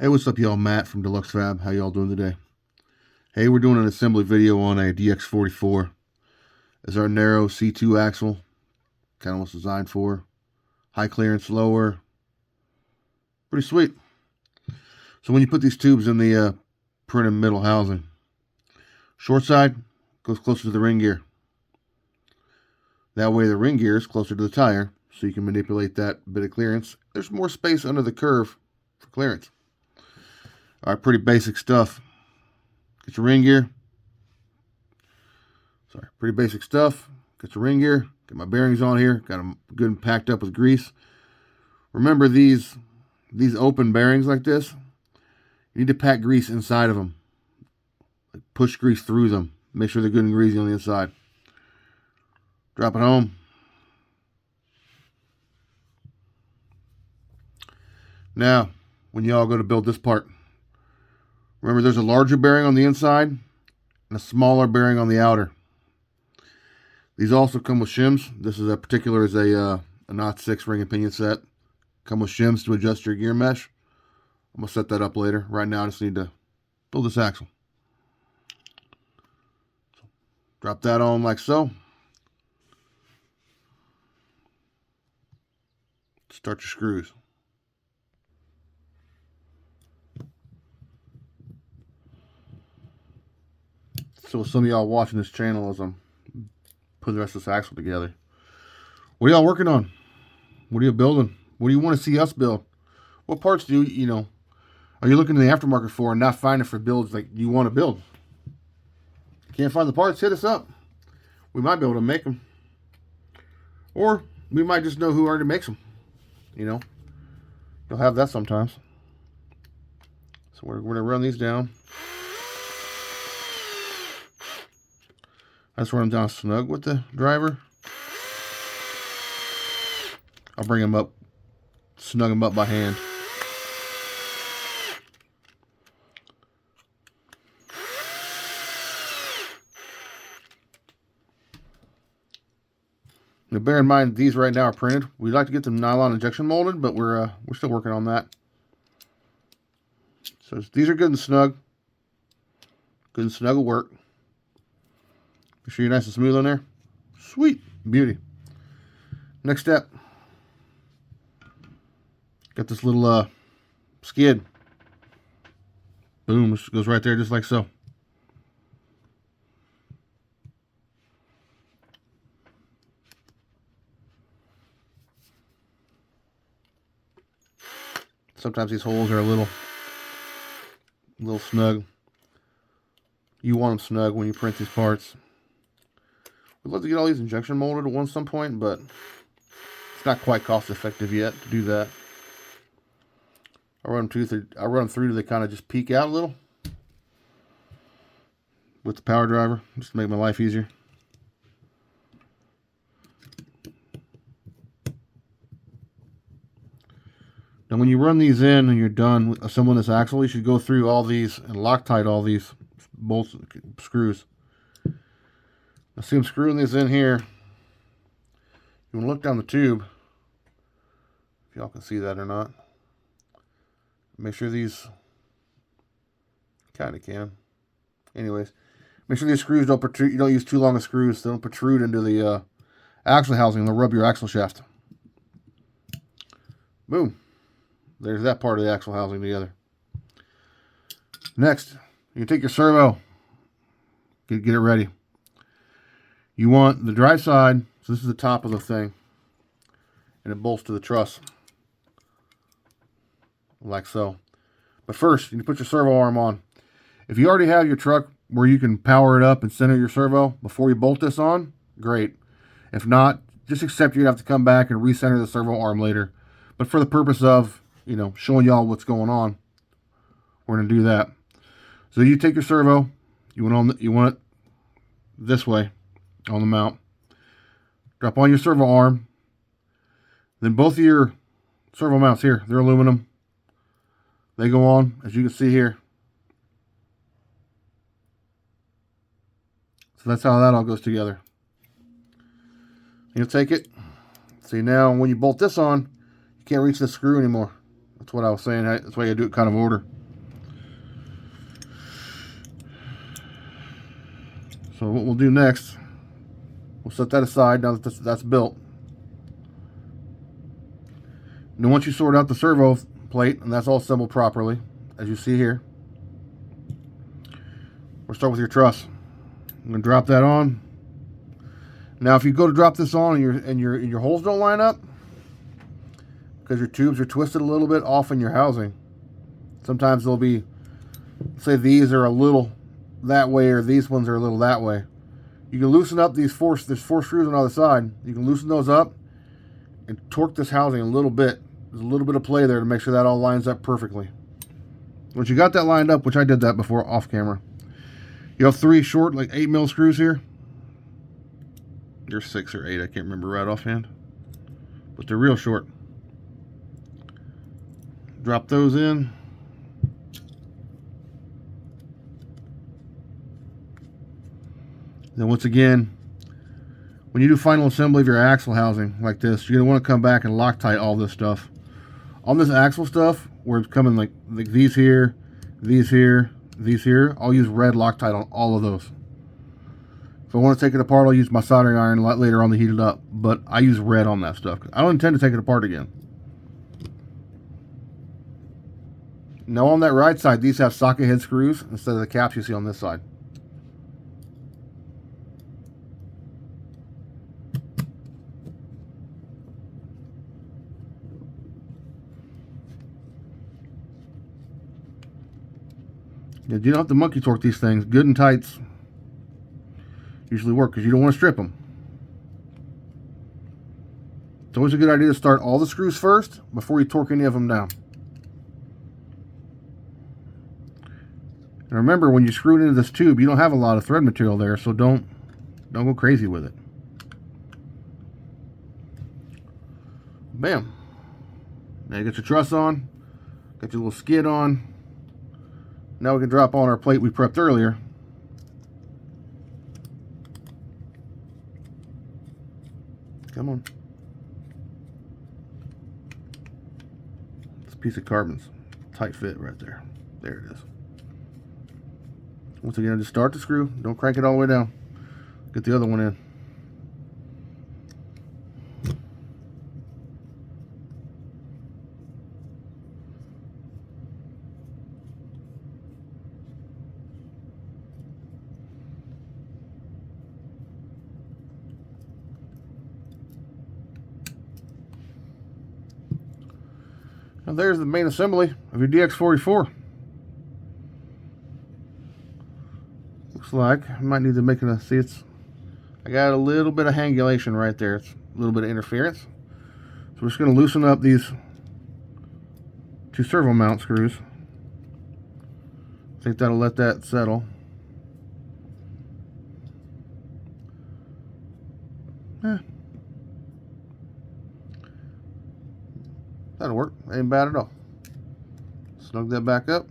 Hey, what's up, y'all? Matt from Deluxe Fab. How y'all doing today? Hey, we're doing an assembly video on a DX44. It's our narrow C2 axle. Kind of what's designed for. High clearance, lower. Pretty sweet. So when you put these tubes in the printed middle housing, short side goes closer to the ring gear. That way the ring gear is closer to the tire, so you can manipulate that bit of clearance. There's more space under the curve for clearance. All right, pretty basic stuff. Get your ring gear. Sorry, pretty basic stuff. Get your ring gear. Get my bearings on here. Got them good and packed up with grease. Remember these open bearings like this, you need to pack grease inside of them. Like push grease through them. Make sure they're good and greasy on the inside. Drop it home. Now, when y'all go to build this part, remember there's a larger bearing on the inside and a smaller bearing on the outer. These also come with shims. This is a particular is a knot 6 ring and pinion set. Come with shims to adjust your gear mesh. I'm going to set that up later. Right now I just need to build this axle. So, drop that on like so. Start your screws. So some of y'all watching this channel as I'm putting the rest of this axle together, what are y'all working on? What are you building? What do you want to see us build? What parts do you are you looking in the aftermarket for and not finding for builds like you want to build? Can't find the parts? Hit us up. We might be able to make them, or we might just know who already makes them. You'll have that sometimes. So we're going to run these down. I just run them down snug with the driver. I'll bring them up, snug them up by hand. Now bear in mind, these right now are printed. We'd like to get them nylon injection molded, but we're still working on that. So these are good and snug. Good and snug will work. Make sure you're nice and smooth on there. Sweet. Beauty. Next step. Got this little skid. Boom. This goes right there just like so. Sometimes these holes are a little snug. You want them snug when you print these parts. We'd love to get all these injection molded at some point, but it's not quite cost effective yet to do that. I run them through till they kind of just peek out a little with the power driver, just to make my life easier. Now when you run these in and you're done with assembling this axle, you should go through all these and Loctite all these bolts, screws. I see them screwing these in here. You want to look down the tube, if y'all can see that or not. Make sure these, kind of can. Anyways, make sure these screws don't protrude. You don't use too long of screws. They don't protrude into the axle housing. They'll rub your axle shaft. Boom. There's that part of the axle housing together. Next, you take your servo. Get it ready. You want the drive side, so this is the top of the thing, and it bolts to the truss, like so. But first, you need to put your servo arm on. If you already have your truck where you can power it up and center your servo before you bolt this on, great. If not, just accept you're going to have to come back and recenter the servo arm later. But for the purpose of, showing y'all what's going on, we're going to do that. So you take your servo, you want it this way on the mount. Drop on your servo arm. Then both of your servo mounts here, they're aluminum. They go on, as you can see here. So that's how that all goes together. You'll take it. See, now when you bolt this on, you can't reach the screw anymore. That's what I was saying. That's why you do it kind of order. So what we'll do next, we'll set that aside now that that's built. And then once you sort out the servo plate, and that's all assembled properly, as you see here, we'll start with your truss. I'm going to drop that on. Now if you go to drop this on and your holes don't line up, because your tubes are twisted a little bit off in your housing, sometimes they'll be, say these are a little that way or these ones are a little that way. You can loosen up there's 4 screws on the other side. You can loosen those up and torque this housing a little bit. There's a little bit of play there to make sure that all lines up perfectly. Once you got that lined up, which I did that before off camera, you have 3 short, like 8mm screws here. There's 6 or 8, I can't remember right offhand, but they're real short. Drop those in. Then once again, when you do final assembly of your axle housing like this, you're going to want to come back and Loctite all this stuff. On this axle stuff, where it's coming like these here, these here, these here, I'll use red Loctite on all of those. If I want to take it apart, I'll use my soldering iron later on to heat it up. But I use red on that stuff. I don't intend to take it apart again. Now on that right side, these have socket head screws instead of the caps you see on this side. You don't have to monkey torque these things. Good and tights usually work because you don't want to strip them. It's always a good idea to start all the screws first before you torque any of them down. And remember, when you screw it into this tube, you don't have a lot of thread material there, so don't go crazy with it. Bam. Now you got your truss on, got your little skid on. Now we can drop on our plate we prepped earlier. Come on. This piece of carbon's tight fit right there. There it is. Once again, just start the screw. Don't crank it all the way down. Get the other one in. Now there's the main assembly of your DX44. Looks like I might need to make it see it's. I got a little bit of hangulation right there. It's a little bit of interference. So we're just going to loosen up these 2 servo mount screws. I think that'll let that settle. That'll work. Ain't bad at all. Snug that back up.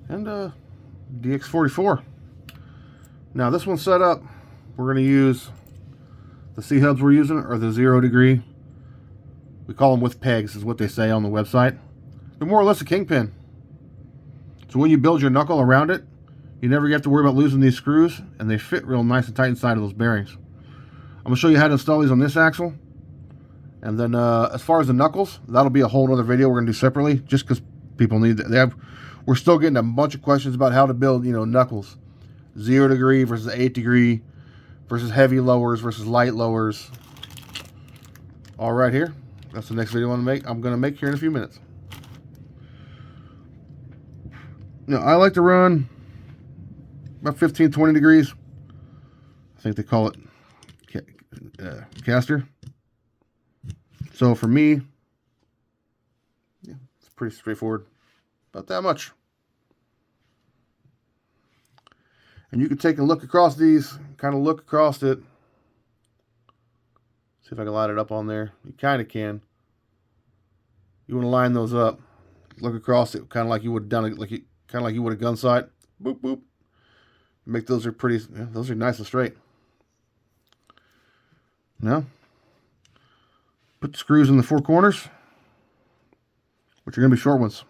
And DX44. Now this one's set up. We're going to use the C-hubs we're using are the 0 degree. We call them with pegs is what they say on the website. They're more or less a kingpin. So when you build your knuckle around it, you never have to worry about losing these screws, and they fit real nice and tight inside of those bearings. I'm going to show you how to install these on this axle. And then as far as the knuckles, that'll be a whole other video we're going to do separately, just because people need that. We're still getting a bunch of questions about how to build, knuckles. 0 degree versus 8 degree versus heavy lowers versus light lowers. All right here. That's the next video I'm going to make here in a few minutes. Now, I like to run about 15-20 degrees. I think they call it caster. So for me, yeah, it's pretty straightforward. About that much. And you can take a look across these, kind of look across it. See if I can line it up on there. You kind of can. You want to line those up. Look across it, kind of like you would have done it, kind of like you would a gun sight. Boop boop. Make those are pretty. Yeah, those are nice and straight. Now, put the screws in the 4 corners. which are going to be short ones.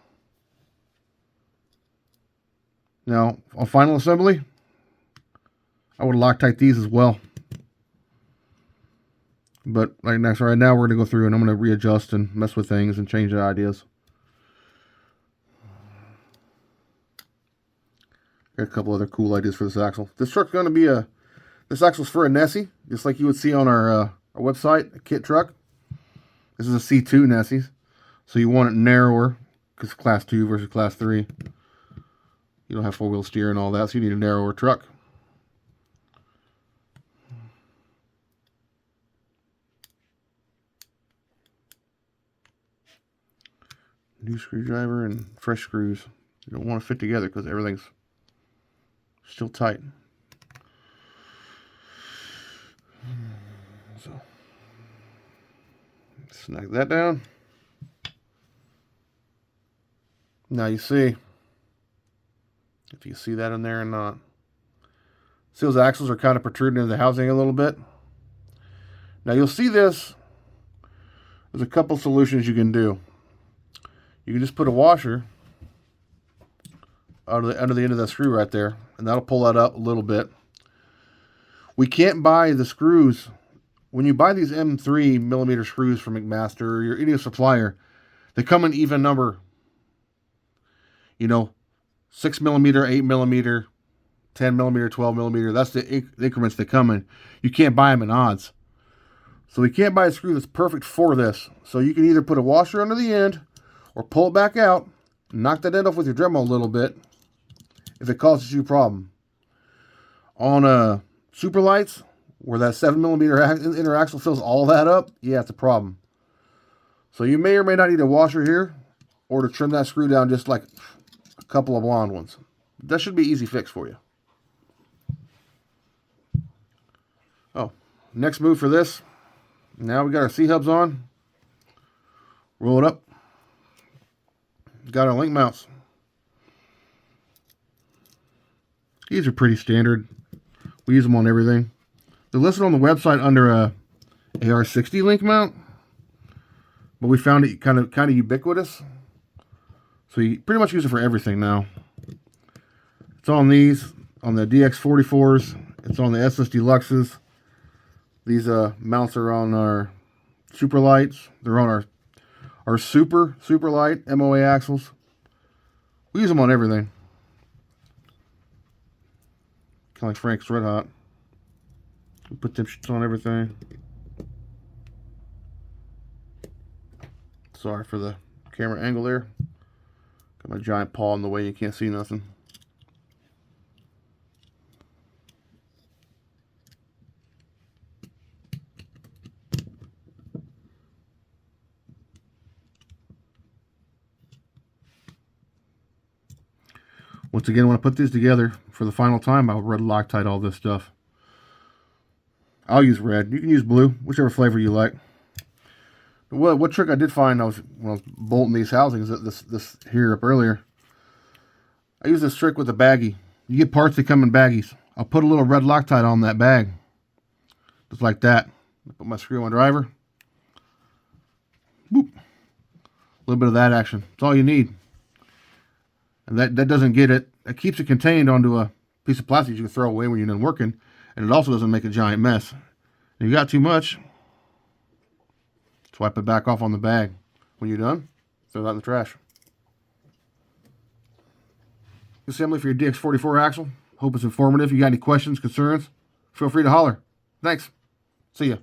Now, on final assembly, I would Loctite these as well. But right now we're going to go through and I'm going to readjust and mess with things and change the ideas. Got a couple other cool ideas for this axle. This truck's going to be this axle's for a Nessie, just like you would see on our website, a kit truck. This is a C2 Nessie, so you want it narrower because class 2 versus class 3. You don't have four-wheel steer and all that, so you need a narrower truck. New screwdriver and fresh screws. You don't want to fit together because everything's still tight. So, snag that down. Now you see, if you see that in there or not. See those axles are kind of protruding into the housing a little bit. Now you'll see this. There's a couple solutions you can do. You can just put a washer under the end of that screw right there, and that'll pull that up a little bit. We can't buy the screws. When you buy these M3 millimeter screws from McMaster or any supplier, they come in even number. You know, 6 millimeter, 8 millimeter, 10 millimeter, 12 millimeter. That's the increments they come in. You can't buy them in odds. So we can't buy a screw that's perfect for this. So you can either put a washer under the end or pull it back out, knock that end off with your Dremel a little bit if it causes you a problem. On super lights, where that 7 millimeter inner axle fills all that up, yeah, it's a problem. So you may or may not need a washer here, or to trim that screw down just like a couple of blonde ones. That should be easy fix for you. Oh, next move for this. Now we got our C-hubs on. Roll it up. Got our link mounts. These are pretty standard. We use them on everything. They're listed on the website under a AR60 link mount, but we found it kind of ubiquitous. So you pretty much use it for everything now. It's on these, on the DX44s. It's on the SS Deluxes. These mounts are on our super lights. They're on our super light MOA axles. We use them on everything. Kind of like Frank's Red Hot. We put them shits on everything. Sorry for the camera angle there. Got my giant paw in the way, you can't see nothing. Once again, when I put these together for the final time, I'll red Loctite all this stuff. I'll use red. You can use blue, whichever flavor you like. But what trick I did find when I was bolting these housings, this here up earlier, I use this trick with a baggie. You get parts that come in baggies. I'll put a little red Loctite on that bag, just like that. I put my screw on driver. Boop. A little bit of that action. That's all you need. And that doesn't get it. It keeps it contained onto a piece of plastic you can throw away when you're done working. And it also doesn't make a giant mess. If you got too much, swipe it back off on the bag. When you're done, throw that in the trash. Assembly for your DX44 axle. Hope it's informative. If you got any questions, concerns, feel free to holler. Thanks. See ya.